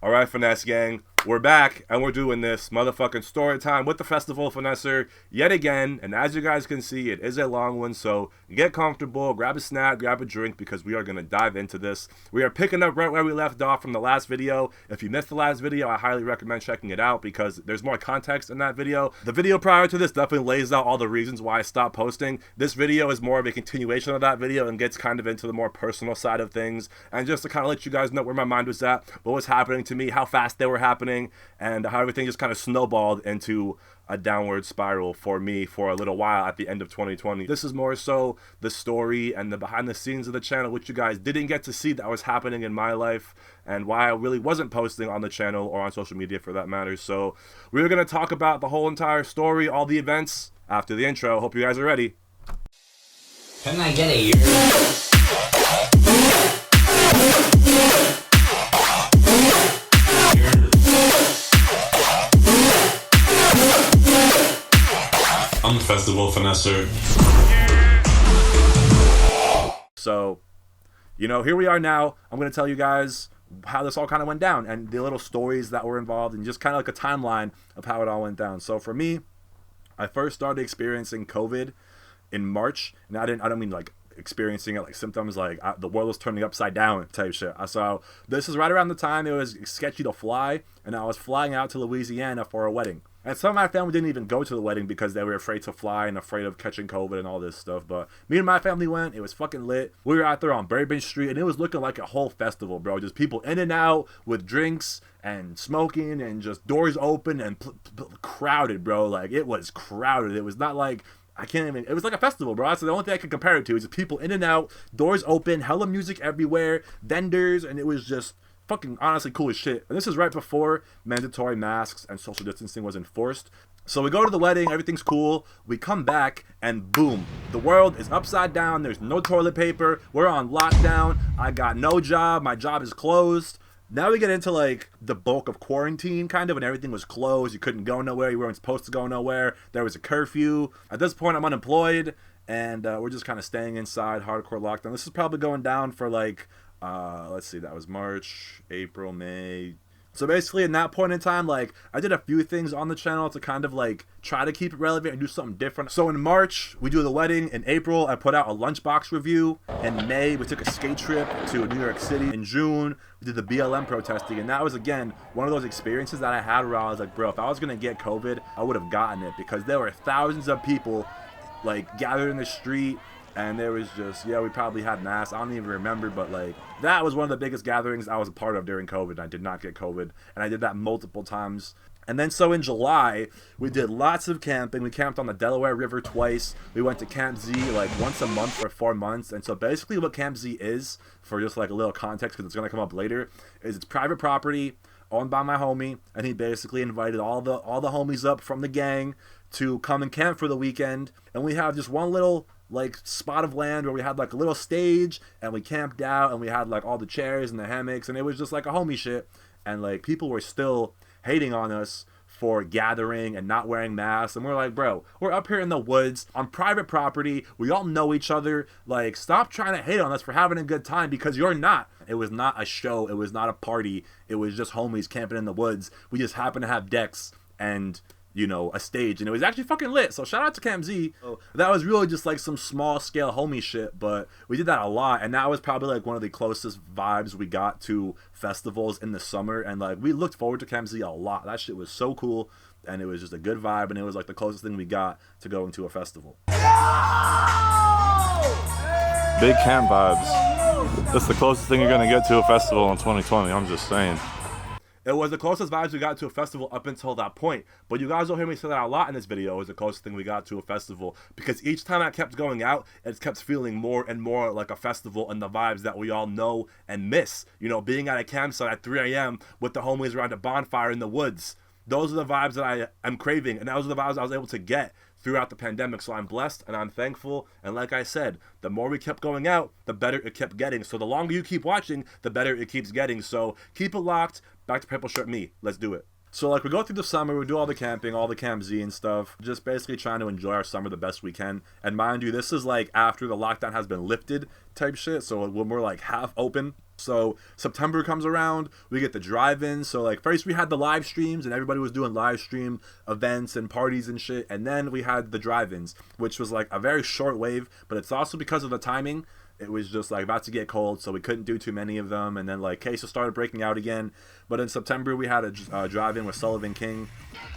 Alright, Finesse Gang, we're back, and we're doing this motherfucking story time with the Festival Finesser yet again, and as you guys can see, it is a long one, so get comfortable, grab a snack, grab a drink, because we are going to dive into this. We are picking up right where we left off from the last video. If you missed the last video, I highly recommend checking it out, because there's more context in that video. The video prior to this definitely lays out all the reasons why I stopped posting. This video is more of a continuation of that video, and gets kind of into the more personal side of things, and just to kind of let you guys know where my mind was at, what was happening to me, how fast they were happening, and how everything just kind of snowballed into a downward spiral for me for a little while at the end of 2020. This is more so the story and the behind the scenes of the channel, which you guys didn't get to see that was happening in my life, and why I really wasn't posting on the channel or on social media for that matter. So we're going to talk about the whole entire story, all the events, after the intro. Hope you guys are ready. Can I get a year? I'm the Festival Finesser. So, you know, here we are now. I'm going to tell you guys how this all kind of went down and the little stories that were involved and just kind of like a timeline of how it all went down. So for me, I first started experiencing COVID in March, and I don't mean like experiencing it like symptoms like the world was turning upside down type shit. So this is right around the time it was sketchy to fly, and I was flying out to Louisiana for a wedding. And some of my family didn't even go to the wedding because they were afraid to fly and afraid of catching COVID and all this stuff. But me and my family went. It was fucking lit. We were out there on Bourbon Street, and it was looking like a whole festival, bro. Just people in and out with drinks and smoking and just doors open and crowded, bro. Like, it was crowded. It was not like, it was like a festival, bro. That's the only thing I can compare it to, is just people in and out, doors open, hella music everywhere, vendors, and it was just fucking honestly cool as shit. And this is right before mandatory masks and social distancing was enforced. So we go to the wedding, everything's cool. We come back, and boom, the world is upside down. There's no toilet paper. We're on lockdown. I got no job. My job is closed. Now we get into like the bulk of quarantine, kind of, when everything was closed. You couldn't go nowhere. You weren't supposed to go nowhere. There was a curfew. At this point, I'm unemployed, and we're just kind of staying inside, hardcore lockdown. This is probably going down for like, let's see, that was March, April, May. So basically, in that point in time, like, I did a few things on the channel to kind of like try to keep it relevant and do something different. So in March, we do the wedding. In April, I put out a lunchbox review. In May, we took a skate trip to New York City. In June, we did the BLM protesting, and that was, again, one of those experiences that I had where I was like, bro, if I was gonna get COVID, I would have gotten it, because there were thousands of people like gathered in the street. And there was just, yeah, we probably had masks. I don't even remember, but like, that was one of the biggest gatherings I was a part of during COVID. I did not get COVID, and I did that multiple times. And then so in July, we did lots of camping. We camped on the Delaware River twice. We went to Camp Z like once a month for 4 months. And so basically what Camp Z is, for just like a little context, because it's going to come up later, is it's private property owned by my homie, and he basically invited all the homies up from the gang to come and camp for the weekend. And we have just one little like spot of land where we had like a little stage, and we camped out, and we had like all the chairs and the hammocks, and it was just like a homie shit. And like, people were still hating on us for gathering and not wearing masks, and we're like, bro, we're up here in the woods on private property, we all know each other, like, stop trying to hate on us for having a good time, because you're not. It was not a show, it was not a party, it was just homies camping in the woods. We just happened to have decks and, you know, a stage, and it was actually fucking lit. So shout out to Camp Z. That was really just like some small scale homie shit, but we did that a lot, and that was probably like one of the closest vibes we got to festivals in the summer. And like, we looked forward to Camp Z a lot. That shit was so cool, and it was just a good vibe, and it was like the closest thing we got to going to a festival. Big camp vibes. That's the closest thing you're gonna get to a festival in 2020. I'm just saying. It was the closest vibes we got to a festival up until that point. But you guys don't hear me say that a lot in this video. It was the closest thing we got to a festival, because each time I kept going out, it kept feeling more and more like a festival, and the vibes that we all know and miss. You know, being at a campsite at 3 a.m. with the homies around a bonfire in the woods. Those are the vibes that I am craving, and those are the vibes I was able to get throughout the pandemic. So I'm blessed and I'm thankful, and like I said, the more we kept going out, the better it kept getting. So the longer you keep watching, the better it keeps getting. So keep it locked. Back to Purple Shirt Me. Let's do it. So like, we go through the summer, we do all the camping, all the Camp Z and stuff, just basically trying to enjoy our summer the best we can. And mind you, this is like after the lockdown has been lifted type shit, so when we're like half open. So September comes around, we get the drive-in. So like first we had the live streams and everybody was doing live stream events and parties and shit, and then we had the drive-ins, which was like a very short wave, but it's also because of the timing. It was just like about to get cold, so we couldn't do too many of them, and then like cases started breaking out again. But in September we had a drive-in with Sullivan King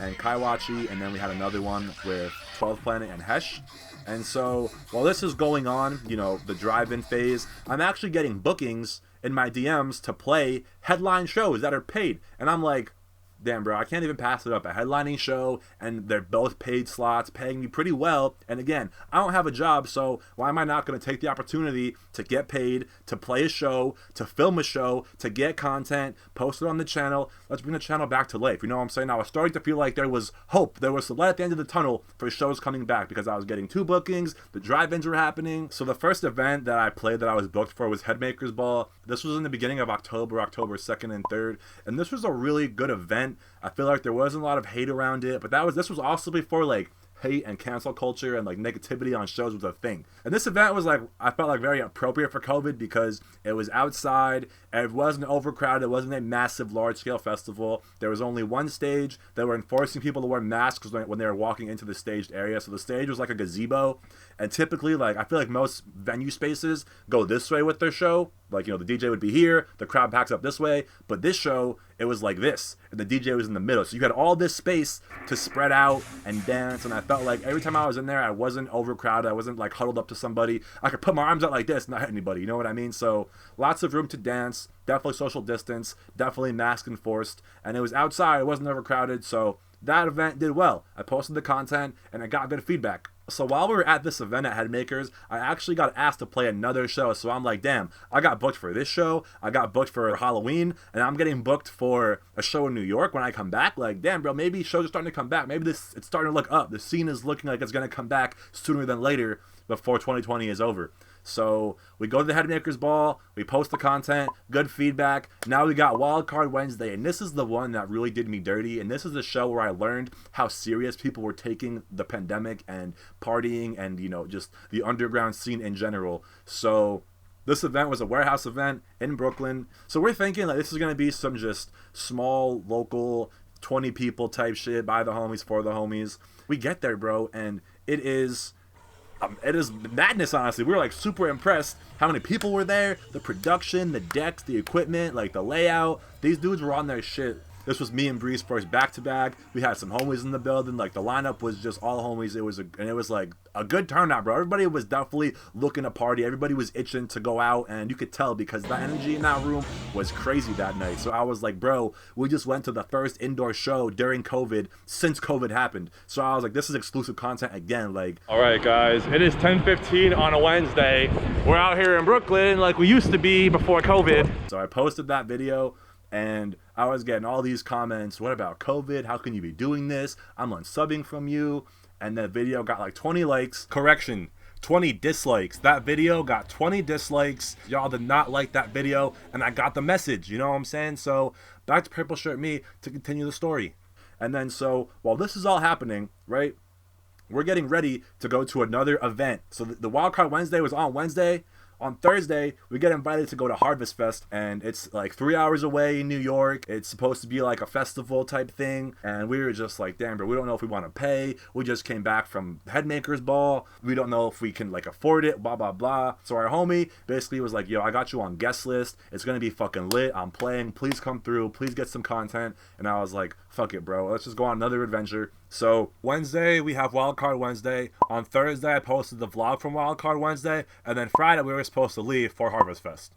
and Kaiwachi, and then we had another one with 12th Planet and Hesh. And so while this is going on, you know, the drive-in phase, I'm actually getting bookings in my DMs to play headline shows that are paid. And I'm like, damn, bro, I can't even pass it up. A headlining show, and they're both paid slots, paying me pretty well. And again, I don't have a job, so why am I not going to take the opportunity to get paid, to play a show, to film a show, to get content, post it on the channel? Let's bring the channel back to life. You know what I'm saying? I was starting to feel like there was hope. There was the light at the end of the tunnel for shows coming back because I was getting 2 bookings. The drive-ins were happening. So the first event that I played that I was booked for was Headmakers Ball. This was in the beginning of October 2nd and 3rd. And this was a really good event. I feel like there wasn't a lot of hate around it, but this was also before like hate and cancel culture and like negativity on shows was a thing. And this event was like, I felt like very appropriate for COVID because it was outside, it wasn't overcrowded, it wasn't a massive large scale festival. There was only one stage. They were enforcing people to wear masks when they were walking into the staged area. So the stage was like a gazebo, and typically like I feel like most venue spaces go this way with their show. Like, you know, the DJ would be here, the crowd packs up this way, but this show, it was like this, and the DJ was in the middle. So you had all this space to spread out and dance, and I felt like every time I was in there, I wasn't overcrowded, I wasn't like huddled up to somebody. I could put my arms out like this, not hit anybody, you know what I mean? So lots of room to dance, definitely social distance, definitely mask enforced, and it was outside, it wasn't overcrowded, so that event did well. I posted the content, and I got good feedback. So while we were at this event at Headmakers, I actually got asked to play another show. So I'm like, damn, I got booked for this show. I got booked for Halloween, and I'm getting booked for a show in New York when I come back. Like, damn, bro, maybe shows are starting to come back. Maybe it's starting to look up. The scene is looking like it's going to come back sooner than later before 2020 is over. So we go to the Headmakers Ball, we post the content, good feedback. Now we got Wildcard Wednesday, and this is the one that really did me dirty. And this is the show where I learned how serious people were taking the pandemic and partying and, you know, just the underground scene in general. So this event was a warehouse event in Brooklyn. So we're thinking like this is going to be some just small, local, 20 people type shit, by the homies, for the homies. We get there, bro, and it is madness, honestly. We were like super impressed how many people were there, the production, the decks, the equipment, like the layout. These dudes were on their shit. This was me and Breeze first back-to-back. We had some homies in the building. Like, the lineup was just all homies. It was like a good turnout, bro. Everybody was definitely looking to party. Everybody was itching to go out, and you could tell because the energy in that room was crazy that night. So I was like, bro, we just went to the first indoor show during COVID since COVID happened. So I was like, this is exclusive content again. Like, all right, guys, it is 10:15 on a Wednesday. We're out here in Brooklyn like we used to be before COVID. So I posted that video, and I was getting all these comments. What about COVID? How can you be doing this? I'm unsubbing from you. And the video got like 20 likes. Correction, 20 dislikes. That video got 20 dislikes. Y'all did not like that video, and I got the message. You know what I'm saying? So back to Purple Shirt Me to continue the story. And then so while this is all happening, right, we're getting ready to go to another event. So the Wildcard Wednesday was on Wednesday. On Thursday, we get invited to go to Harvest Fest, and it's like 3 hours away in New York. It's supposed to be like a festival type thing, and we were just like, damn, bro, we don't know if we want to pay. We just came back from Headmakers Ball. We don't know if we can like afford it, blah, blah, blah. So our homie basically was like, yo, I got you on guest list. It's going to be fucking lit. I'm playing. Please come through. Please get some content. And I was like, fuck it, bro. Let's just go on another adventure. So Wednesday, we have Wildcard Wednesday. On Thursday, I posted the vlog from Wildcard Wednesday. And then Friday, we were supposed to leave for Harvest Fest.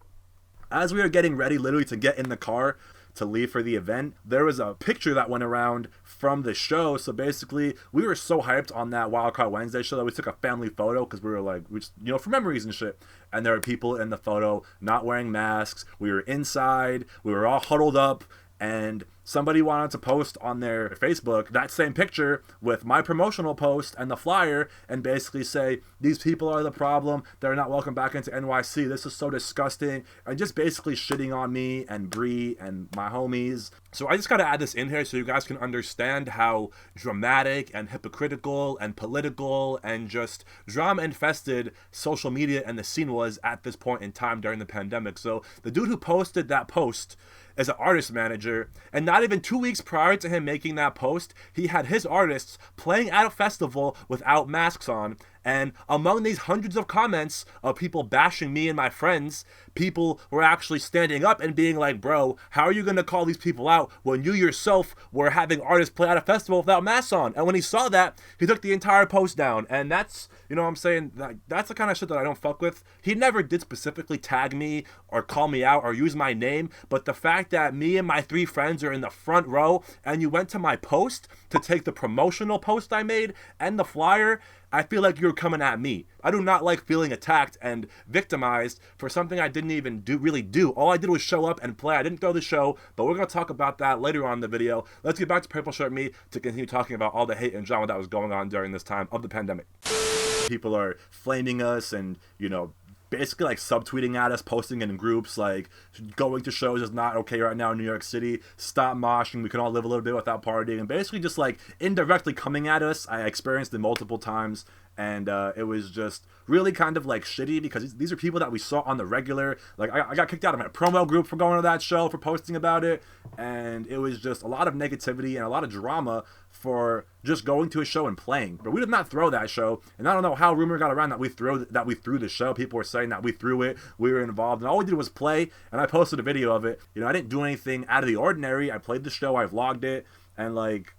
As we were getting ready literally to get in the car to leave for the event, there was a picture that went around from the show. So basically, we were so hyped on that Wildcard Wednesday show that we took a family photo because we were like, you know, for memories and shit. And there were people in the photo not wearing masks. We were inside. We were all huddled up. And somebody wanted to post on their Facebook that same picture with my promotional post and the flyer and basically say, these people are the problem, they're not welcome back into NYC, this is so disgusting, and just basically shitting on me and Bree and my homies. So I just gotta add this in here so you guys can understand how dramatic and hypocritical and political and just drama infested social media and the scene was at this point in time during the pandemic. So the dude who posted that post is an artist manager, and not even 2 weeks prior to him making that post, he had his artists playing at a festival without masks on. And among these hundreds of comments of people bashing me and my friends, people were actually standing up and being like, bro, how are you going to call these people out when you yourself were having artists play at a festival without masks on? And when he saw that, he took the entire post down. And that's, you know what I'm saying, that's the kind of shit that I don't fuck with. He never did specifically tag me or call me out or use my name, but the fact that me and my 3 friends are in the front row and you went to my post to take the promotional post I made and the flyer, I feel like you're coming at me. I do not like feeling attacked and victimized for something I didn't even really do. All I did was show up and play. I didn't throw the show, but we're going to talk about that later on in the video. Let's get back to Purple Shirt Me to continue talking about all the hate and drama that was going on during this time of the pandemic. People are flaming us and, you know, basically like subtweeting at us, posting in groups like, going to shows is not okay right now in New York City, stop moshing, we can all live a little bit without partying, and basically just like indirectly coming at us. I experienced it multiple times, and it was just really kind of like shitty because these are people that we saw on the regular. Like I got kicked out of my promo group for going to that show, for posting about it, and it was just a lot of negativity and a lot of drama for just going to a show and playing. But we did not throw that show, and I don't know how rumor got around that we threw the show. People were saying that we threw it, we were involved, and all we did was play, and I posted a video of it. You know, I didn't do anything out of the ordinary. I played the show, I vlogged it, and like,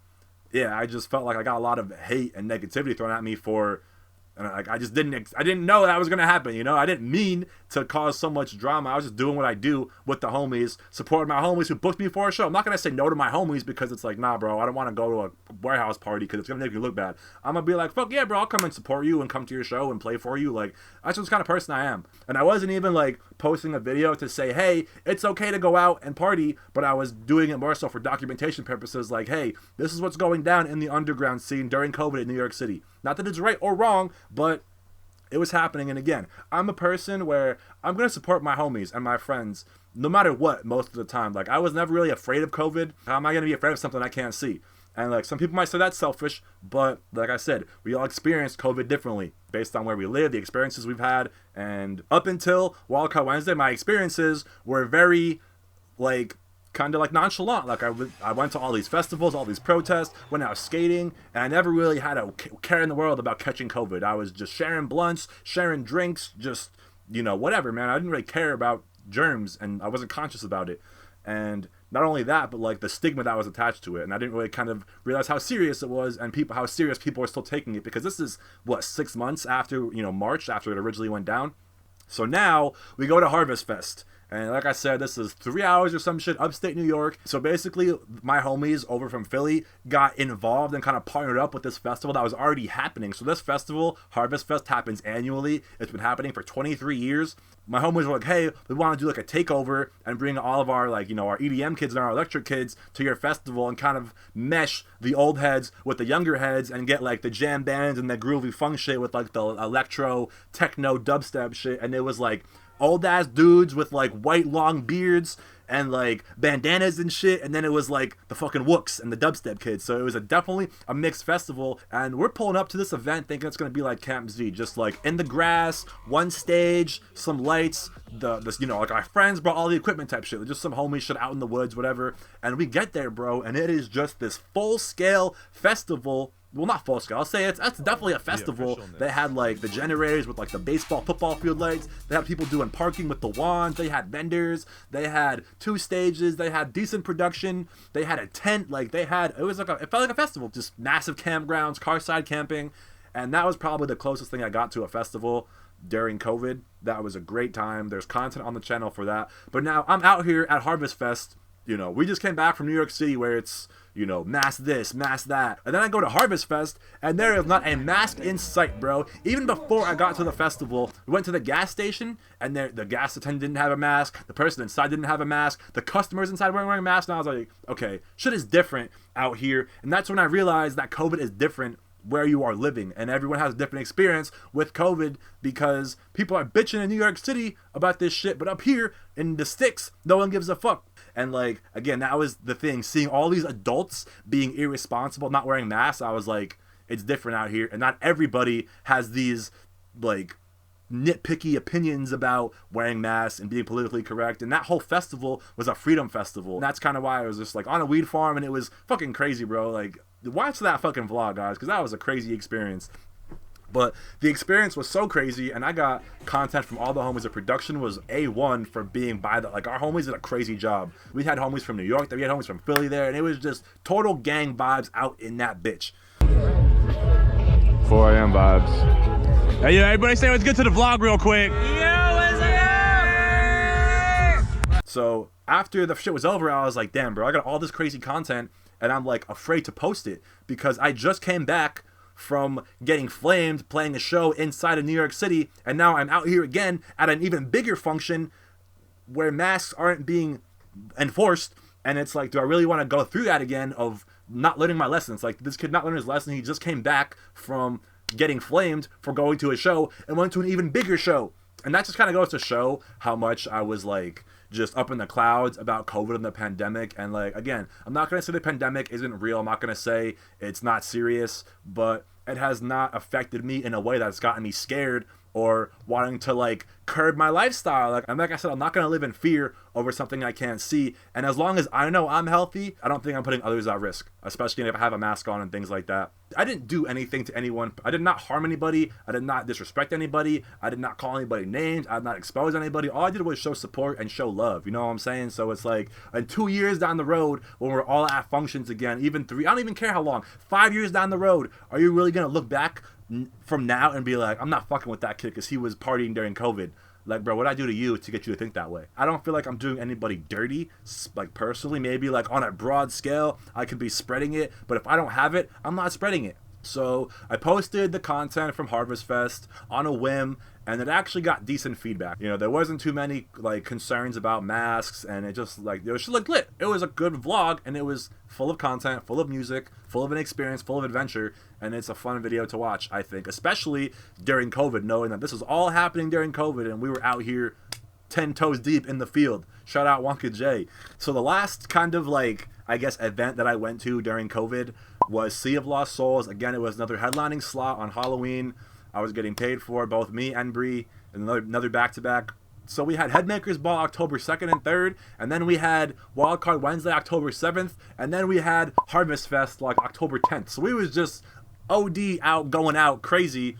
yeah, I just felt like I got a lot of hate and negativity thrown at me for, and I didn't know that was gonna happen. You know, I didn't mean to cause so much drama. I was just doing what I do with the homies, supporting my homies who booked me for a show. I'm not gonna say no to my homies because it's like, nah, bro, I don't want to go to a warehouse party because it's gonna make me look bad. I'm gonna be like, fuck yeah, bro, I'll come and support you and come to your show and play for you. Like, that's just the kind of person I am. And I wasn't even like posting a video to say, hey, it's okay to go out and party, but I was doing it more so for documentation purposes. Like, hey, this is what's going down in the underground scene during COVID in New York City. Not that it's right or wrong, but it was happening. And again, I'm a person where I'm going to support my homies and my friends no matter what most of the time. Like, I was never really afraid of COVID. How am I going to be afraid of something I can't see? And like, some people might say that's selfish, but like I said, we all experienced COVID differently based on where we live, the experiences we've had. And up until Wildcard Wednesday, my experiences were very like kind of like nonchalant. Like I went to all these festivals, all these protests, went out skating, and I never really had a care in the world about catching COVID. I was just sharing blunts, sharing drinks, just, you know, whatever, man. I didn't really care about germs, and I wasn't conscious about it. And not only that, but like the stigma that was attached to it, and I didn't really kind of realize how serious it was, and how serious people were still taking it, because this is what, 6 months after, you know, March, after it originally went down. So now we go to Harvest Fest. And like I said, this is 3 hours or some shit, upstate New York. So basically, my homies over from Philly got involved and kind of partnered up with this festival that was already happening. So this festival, Harvest Fest, happens annually. It's been happening for 23 years. My homies were like, hey, we want to do like a takeover and bring all of our, like, you know, our EDM kids and our electric kids to your festival and kind of mesh the old heads with the younger heads and get like the jam bands and the groovy funk shit with like the electro, techno, dubstep shit. And it was like old ass dudes with like white long beards and like bandanas and shit, and then it was like the fucking wooks and the dubstep kids. So it was definitely a mixed festival, and we're pulling up to this event thinking it's gonna be like Camp Z, just like in the grass, one stage, some lights, the you know, like our friends brought all the equipment type shit, just some homie shit out in the woods, whatever. And we get there, bro, and it is just this full scale festival. Well, not full scale. I'll say that's definitely a festival. They had like the generators with like the baseball, football field lights. They had people doing parking with the wands. They had vendors. They had 2 stages. They had decent production. They had a tent. Like it felt like a festival. Just massive campgrounds, carside camping, and that was probably the closest thing I got to a festival during COVID. That was a great time. There's content on the channel for that. But now I'm out here at Harvest Fest. You know, we just came back from New York City where it's you know, mask this, mask that. And then I go to Harvest Fest, and there is not a mask in sight, bro. Even before I got to the festival, we went to the gas station, and there, the gas attendant didn't have a mask, the person inside didn't have a mask, the customers inside weren't wearing masks, and I was like, okay, shit is different out here. And that's when I realized that COVID is different where you are living, and everyone has a different experience with COVID, because people are bitching in New York City about this shit, but up here in the sticks, no one gives a fuck. And like, again, that was the thing, seeing all these adults being irresponsible, not wearing masks. I was like, it's different out here, and not everybody has these like nitpicky opinions about wearing masks and being politically correct. And that whole festival was a freedom festival, and that's kind of why I was just like on a weed farm, and it was fucking crazy, bro. Like, watch that fucking vlog, guys, because that was a crazy experience. But the experience was so crazy, and I got content from all the homies. The production was A1 for being by the, like, our homies did a crazy job. We had homies from New York there, we had homies from Philly there, and it was just total gang vibes out in that bitch. 4 a.m. vibes. Hey, yo, everybody say what's good to the vlog real quick. So after the shit was over, I was like, damn, bro, I got all this crazy content, and I'm like afraid to post it, because I just came back from getting flamed playing a show inside of New York City, and now I'm out here again at an even bigger function where masks aren't being enforced. And it's like, do I really want to go through that again of not learning my lessons? Like, this kid not learning his lesson. He just came back from getting flamed for going to a show and went to an even bigger show. And that just kind of goes to show how much I was like just up in the clouds about COVID and the pandemic. And like, again, I'm not going to say the pandemic isn't real. I'm not going to say it's not serious, but it has not affected me in a way that's gotten me scared or wanting to like curb my lifestyle. Like I said, I'm not going to live in fear over something I can't see. And as long as I know I'm healthy, I don't think I'm putting others at risk, especially if I have a mask on and things like that. I didn't do anything to anyone. I did not harm anybody. I did not disrespect anybody. I did not call anybody names. I did not expose anybody. All I did was show support and show love. You know what I'm saying? So it's like, in 2 years down the road, when we're all at functions again, even 3, I don't even care how long, 5 years down the road, are you really going to look back from now and be like, I'm not fucking with that kid because he was partying during COVID? Like, bro, what I do to you to get you to think that way? I don't feel like I'm doing anybody dirty, like personally. Maybe like on a broad scale, I could be spreading it, but if I don't have it, I'm not spreading it. So I posted the content from Harvest Fest on a whim, and it actually got decent feedback. You know, there wasn't too many like concerns about masks, and it just like, it was just like lit. It was a good vlog, and it was full of content, full of music, full of an experience, full of adventure, and it's a fun video to watch, I think, especially during COVID, knowing that this was all happening during COVID, and we were out here 10 toes deep in the field. Shout out Wonka J. So the last kind of like, I guess, event that I went to during COVID was Sea of Lost Souls. Again, it was another headlining slot on Halloween. I was getting paid for, both me and Bree, and another back-to-back. So we had Headmakers Ball October 2nd and 3rd, and then we had Wildcard Wednesday October 7th, and then we had Harvest Fest like October 10th. So we was just OD out, going out crazy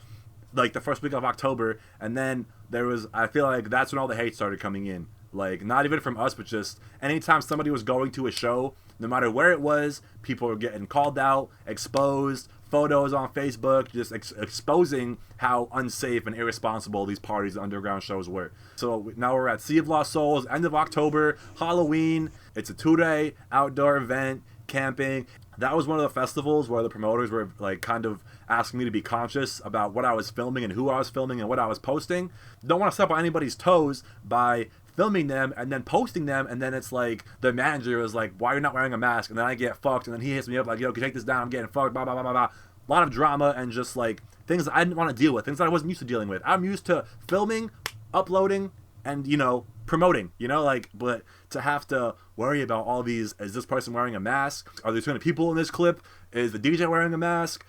like the first week of October, and then there was, I feel like that's when all the hate started coming in. Like, not even from us, but just anytime somebody was going to a show, no matter where it was, people were getting called out, exposed, photos on Facebook, just exposing how unsafe and irresponsible these parties and underground shows were. So now we're at Sea of Lost Souls, end of October, Halloween. It's a 2-day outdoor event, camping. That was one of the festivals where the promoters were like kind of asking me to be conscious about what I was filming and who I was filming and what I was posting. Don't want to step on anybody's toes by filming them and then posting them, and then it's like the manager was like, why are you not wearing a mask? And then I get fucked, and then he hits me up like, yo, can you take this down? I'm getting fucked, blah, blah, blah, blah, blah. A lot of drama and just like things that I didn't want to deal with, things that I wasn't used to dealing with. I'm used to filming, uploading, and, you know, promoting, you know, like, but to have to worry about all these, is this person wearing a mask? Are there too many people in this clip? Is the DJ wearing a mask?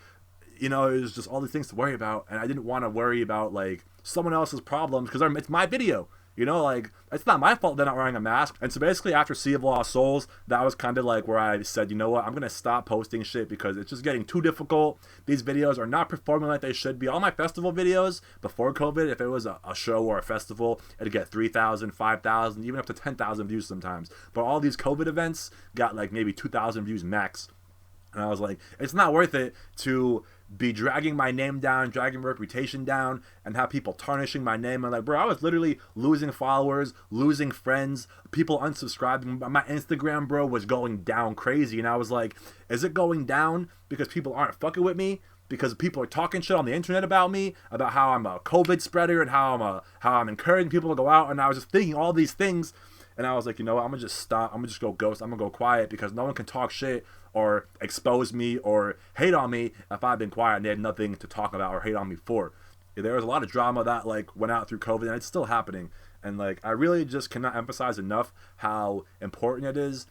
You know, it was just all these things to worry about, and I didn't want to worry about like someone else's problems because it's my video. You know, like, it's not my fault they're not wearing a mask. And so basically after Sea of Lost Souls, that was kind of like where I said, you know what, I'm going to stop posting shit because it's just getting too difficult. These videos are not performing like they should be. All my festival videos before COVID, if it was a show or a festival, it'd get 3,000, 5,000, even up to 10,000 views sometimes. But all these COVID events got like maybe 2,000 views max. And I was like, it's not worth it to be dragging my name down, dragging my reputation down, and have people tarnishing my name. I'm like, bro, I was literally losing followers, losing friends, people unsubscribing. My Instagram, bro, was going down crazy. And I was like, is it going down because people aren't fucking with me? Because people are talking shit on the internet about me, about how I'm a COVID spreader and how I'm encouraging people to go out. And I was just thinking all these things. And I was like, you know what, I'm going to just stop. I'm going to just go ghost. I'm going to go quiet because no one can talk shit or expose me or hate on me if I've been quiet and they had nothing to talk about or hate on me for. There was a lot of drama that like went out through COVID, and it's still happening. And like, I really just cannot emphasize enough how important it is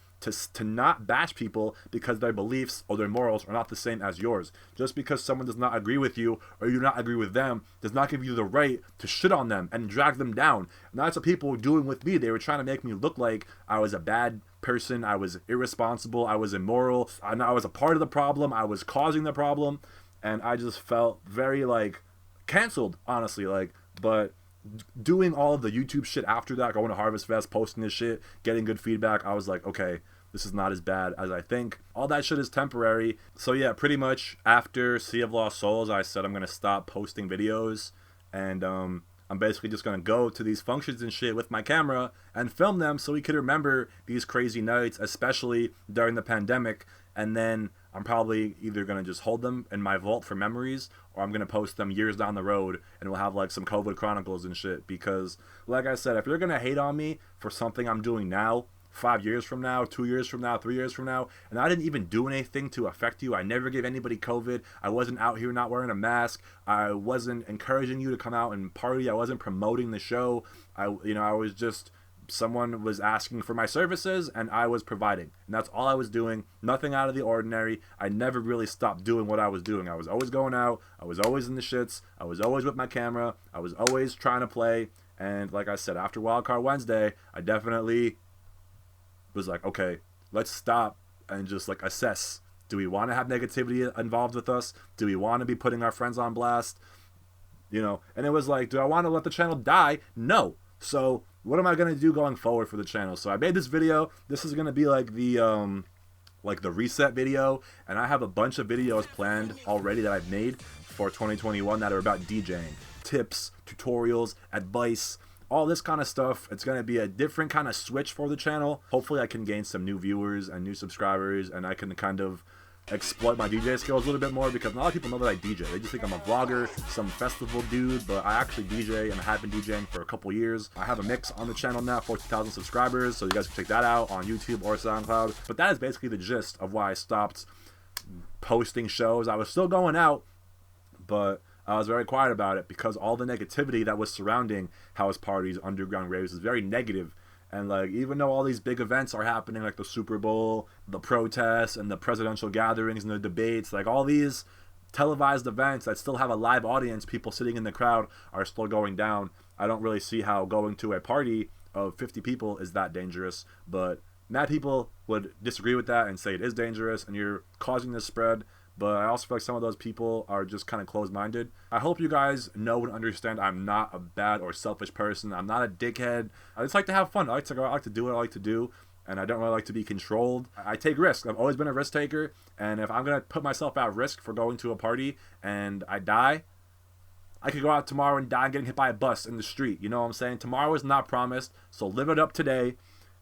to not bash people because their beliefs or their morals are not the same as yours. Just because someone does not agree with you or you do not agree with them does not give you the right to shit on them and drag them down. And that's what people were doing with me. They were trying to make me look like I was a bad person, I was irresponsible, I was immoral, I was a part of the problem, I was causing the problem, and I just felt very like canceled, honestly. Like, but doing all of the YouTube shit after that, going to Harvest Fest, posting this shit, getting good feedback, I was like, okay, this is not as bad as I think. All that shit is temporary. So yeah, pretty much after Sea of Lost Souls, I said I'm going to stop posting videos, and I'm basically just going to go to these functions and shit with my camera and film them so we could remember these crazy nights, especially during the pandemic. And then I'm probably either going to just hold them in my vault for memories, or I'm going to post them years down the road and we'll have like some COVID chronicles and shit. Because like I said, if you're going to hate on me for something I'm doing now, 5 years from now, 2 years from now, 3 years from now, and I didn't even do anything to affect you. I never gave anybody COVID. I wasn't out here not wearing a mask. I wasn't encouraging you to come out and party. I wasn't promoting the show. I was just, someone was asking for my services and I was providing. And that's all I was doing. Nothing out of the ordinary. I never really stopped doing what I was doing. I was always going out. I was always in the shits. I was always with my camera. I was always trying to play. And like I said, after Wildcard Wednesday, I definitely was like, okay, let's stop and just like assess. Do we want to have negativity involved with us? Do we want to be putting our friends on blast? And it was like, do I want to let the channel die? No. So what am I going to do going forward for the channel? So I made this video. This is going to be like the reset video. And I have a bunch of videos planned already that I've made for 2021 that are about DJing. Tips, tutorials, advice, all this kind of stuff. It's going to be a different kind of switch for the channel. Hopefully I can gain some new viewers and new subscribers, and I can kind of exploit my DJ skills a little bit more, because not a lot of people know that I DJ. They just think I'm a vlogger, some festival dude, but I actually DJ, and I have been DJing for a couple years. I have a mix on the channel now, 14,000 subscribers, so you guys can check that out on YouTube or SoundCloud. But that is basically the gist of why I stopped posting shows. I was still going out, but I was very quiet about it because all the negativity that was surrounding house parties, underground raves, is very negative. And like, even though all these big events are happening, like the Super Bowl, the protests, and the presidential gatherings and the debates, like all these televised events that still have a live audience, people sitting in the crowd, are still going down. I don't really see how going to a party of 50 people is that dangerous, but mad people would disagree with that and say it is dangerous and you're causing this spread. But I also feel like some of those people are just kind of closed-minded. I hope you guys know and understand I'm not a bad or selfish person. I'm not a dickhead. I just like to have fun. I like to go. I like to do what I like to do, and I don't really like to be controlled. I take risks. I've always been a risk taker, and if I'm gonna put myself at risk for going to a party and I die, I could go out tomorrow and die getting hit by a bus in the street. You know what I'm saying? Tomorrow is not promised, so live it up today.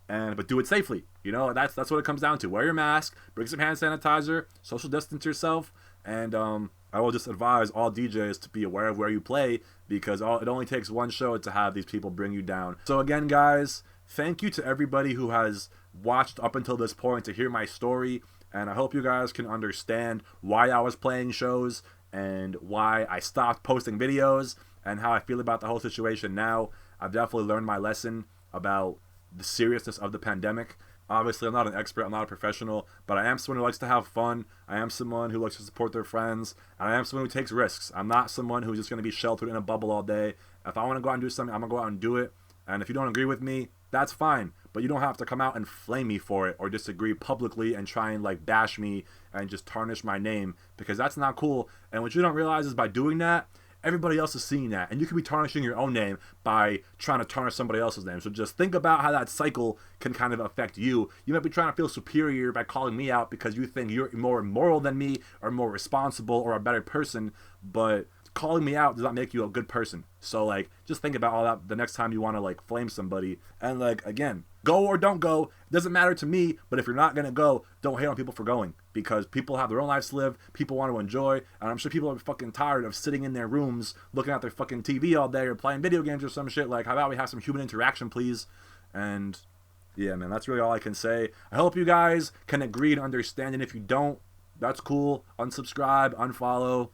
But do it safely. That's what it comes down to. Wear your mask, bring some hand sanitizer, social distance yourself, and I will just advise all DJs to be aware of where you play, because it only takes one show to have these people bring you down. So again, guys, thank you to everybody who has watched up until this point to hear my story, and I hope you guys can understand why I was playing shows and why I stopped posting videos and how I feel about the whole situation now. I've definitely learned my lesson about the seriousness of the pandemic. Obviously, I'm not an expert, I'm not a professional, but I am someone who likes to have fun. I am someone who likes to support their friends, and I am someone who takes risks. I'm not someone who's just going to be sheltered in a bubble all day. If I want to go out and do something, I'm going to go out and do it. And if you don't agree with me, that's fine. But you don't have to come out and flame me for it or disagree publicly and try and like bash me and just tarnish my name, because that's not cool. And what you don't realize is by doing that, everybody else is seeing that, and you could be tarnishing your own name by trying to tarnish somebody else's name. So just think about how that cycle can kind of affect you. You might be trying to feel superior by calling me out because you think you're more moral than me or more responsible or a better person, but calling me out does not make you a good person. So like, just think about all that the next time you want to like flame somebody. And like, again, go or don't go, it doesn't matter to me. But if you're not gonna go, don't hate on people for going, because people have their own lives to live, people want to enjoy, and I'm sure people are fucking tired of sitting in their rooms looking at their fucking TV all day or playing video games or some shit. Like, how about we have some human interaction, please? And yeah, man, that's really all I can say. I hope you guys can agree and understand, and if you don't, that's cool. Unsubscribe, unfollow.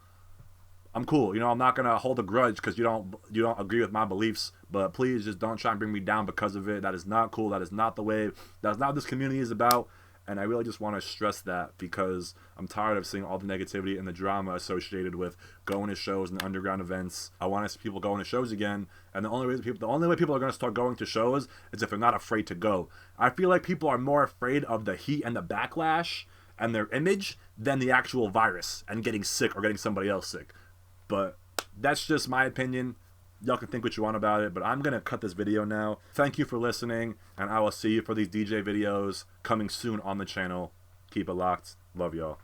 I'm cool. You know, I'm not gonna hold a grudge because you don't agree with my beliefs, but please just don't try and bring me down because of it. That is not cool. That is not the way. That's not what this community is about. And I really just want to stress that because I'm tired of seeing all the negativity and the drama associated with going to shows and underground events. I want to see people going to shows again, and the only way people are going to start going to shows is if they're not afraid to go. I feel like people are more afraid of the heat and the backlash and their image than the actual virus and getting sick or getting somebody else sick. But that's just my opinion. Y'all can think what you want about it, but I'm going to cut this video now. Thank you for listening, and I will see you for these DJ videos coming soon on the channel. Keep it locked. Love y'all.